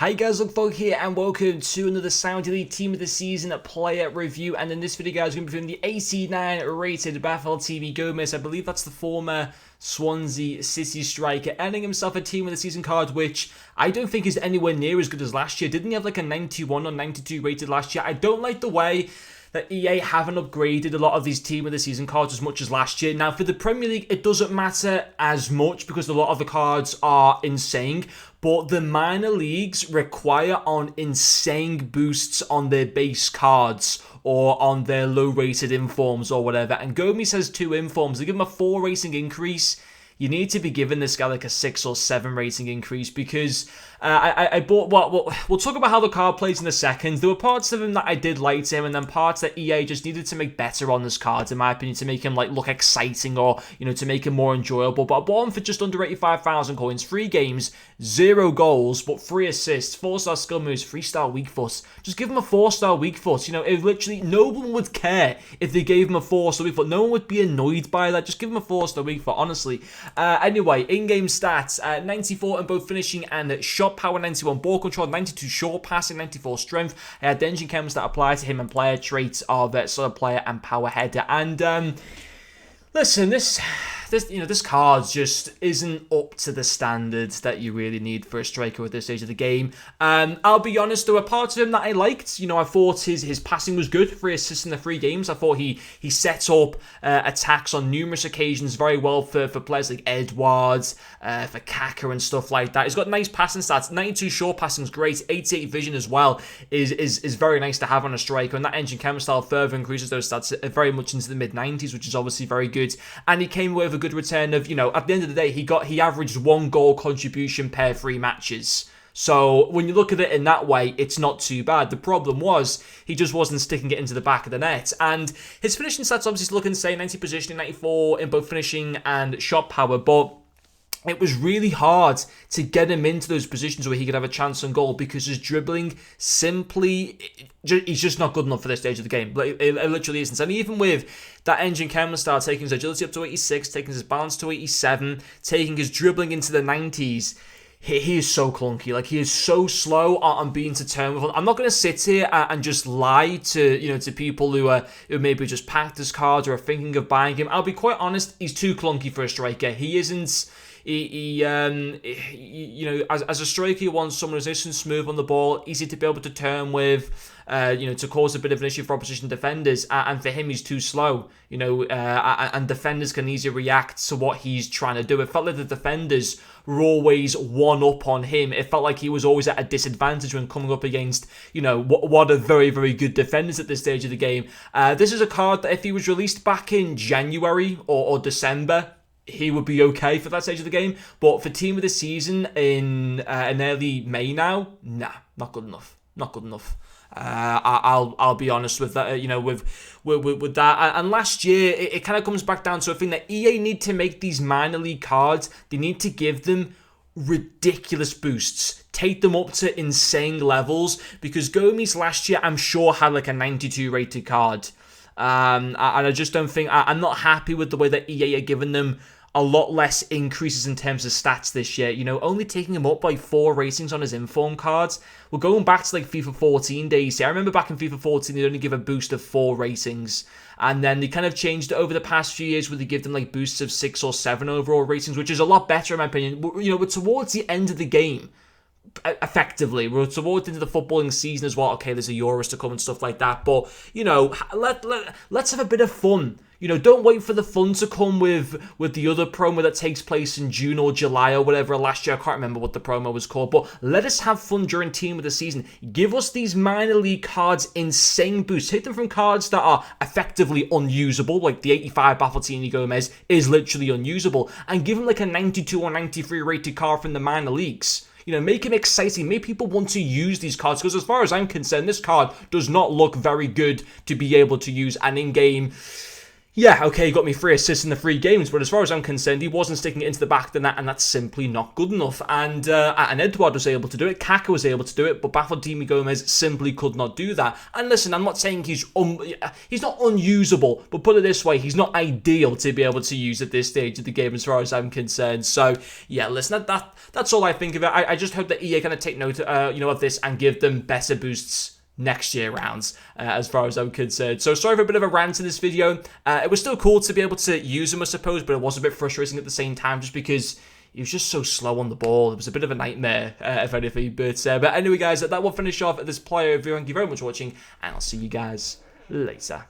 Hi guys, Lookfolk here and welcome to another Saudi League Team of the Season player review. And in this video guys, we're going to be doing the 89 rated Tots Gomis. I believe that's the former Swansea City striker, earning himself a Team of the Season card, which I don't think is anywhere near as good as last year. Didn't he have like a 91 or 92 rated last year? I don't like the way that EA haven't upgraded a lot of these Team of the Season cards as much as last year. Now, for the Premier League, it doesn't matter as much because a lot of the cards are insane, but the minor leagues require on insane boosts on their base cards or on their low-rated informs or whatever. And Gomis has 2 informs. They give him a 4 rating increase. You need to be giving this guy like a 6 or 7 rating increase because I bought... Well, we'll talk about how the card plays in a second. There were parts of him that I did like him, and then parts that EA just needed to make better on this card, in my opinion, to make him like look exciting or, you know, to make him more enjoyable. But I bought him for just under 85,000 coins, 3 games, 0 goals, but 3 assists, 4-star skill moves, 3-star weak foot. Just give him a 4-star weak foot. You know, it literally, no one would care if they gave him a 4-star weak foot. No one would be annoyed by that. Just give him a 4-star weak foot, honestly. Anyway, in-game stats, 94 in both finishing and shot power, 91 ball control, 92 short passing, 94 strength. The engine chems that apply to him and player traits of solid player and power header. And listen, this card just isn't up to the standards that you really need for a striker at this stage of the game. I'll be honest, there were parts of him that I liked. You know, I thought his passing was good, 3 assists in the 3 games. I thought he set up attacks on numerous occasions very well for players like Edwards, for Kaka and stuff like that. He's got nice passing stats. 92 short passing is great. 88 vision as well is very nice to have on a striker. And that engine chem style further increases those stats very much into the mid-90s, which is obviously very good. And he came away with a good return of, you know, at the end of the day, he averaged 1 goal contribution per 3 matches. So when you look at it in that way, it's not too bad. The problem was he just wasn't sticking it into the back of the net. And his finishing stats obviously look insane, 90 positioning, 94 in both finishing and shot power, but it was really hard to get him into those positions where he could have a chance on goal because his dribbling simply, he's just not good enough for this stage of the game. It literally isn't. And even with that engine camera start, taking his agility up to 86, taking his balance to 87, taking his dribbling into the 90s, he is so clunky. Like, he is so slow on being to term with. I'm not going to sit here and just lie to people who maybe just packed his cards or are thinking of buying him. I'll be quite honest, he's too clunky for a striker. He isn't. You know, as a striker, he wants someone who's nice and smooth on the ball, easy to be able to turn with, you know, to cause a bit of an issue for opposition defenders. And for him, he's too slow, you know, and defenders can easily react to what he's trying to do. It felt like the defenders were always one up on him. It felt like he was always at a disadvantage when coming up against, you know, what are very, very good defenders at this stage of the game. This is a card that if he was released back in January or December, he would be okay for that stage of the game. But for Team of the Season in early May now, nah, not good enough. Not good enough. I'll be honest with that. You know, with that. And last year, it kind of comes back down to a thing that EA need to make these minor league cards. They need to give them ridiculous boosts. Take them up to insane levels. Because Gomis last year, I'm sure, had like a 92 rated card. And I just don't think... I'm not happy with the way that EA are giving them a lot less increases in terms of stats this year. You know, only taking him up by 4 ratings on his inform cards. We're going back to like FIFA 14 days here. I remember back in FIFA 14, they'd only give a boost of 4 ratings. And then they kind of changed it over the past few years where they give them like boosts of 6 or 7 overall ratings, which is a lot better in my opinion. You know, we're towards the end of the game. Effectively, we're towards into the footballing season as well. Okay, there's a Euros to come and stuff like that, but you know, let's have a bit of fun. You know, don't wait for the fun to come with the other promo that takes place in June or July or whatever last year. I can't remember what the promo was called, but let us have fun during Team of the Season. Give us these minor league cards insane boosts. Take them from cards that are effectively unusable, like the 85 Tots Gomis is literally unusable, and give them like a 92 or 93 rated card from the minor leagues. You know, make him exciting. Make people want to use these cards. Because as far as I'm concerned, this card does not look very good to be able to use. And in-game, Yeah, okay, he got me 3 assists in the 3 games, but as far as I'm concerned, he wasn't sticking it into the back of the net, and that's simply not good enough. And Edouard was able to do it, Kaka was able to do it, but Bartolomé Gomez simply could not do that. And listen, I'm not saying he's not unusable, but put it this way, he's not ideal to be able to use at this stage of the game as far as I'm concerned. So, yeah, listen, that's all I think of it. I just hope that EA kind of take note of this and give them better boosts next year rounds, as far as I'm concerned. So sorry for a bit of a rant in this video. It was still cool to be able to use him, I suppose, but it was a bit frustrating at the same time just because he was just so slow on the ball. It was a bit of a nightmare, if anything. But anyway, guys, that will finish off this player review. Thank you very much for watching, and I'll see you guys later.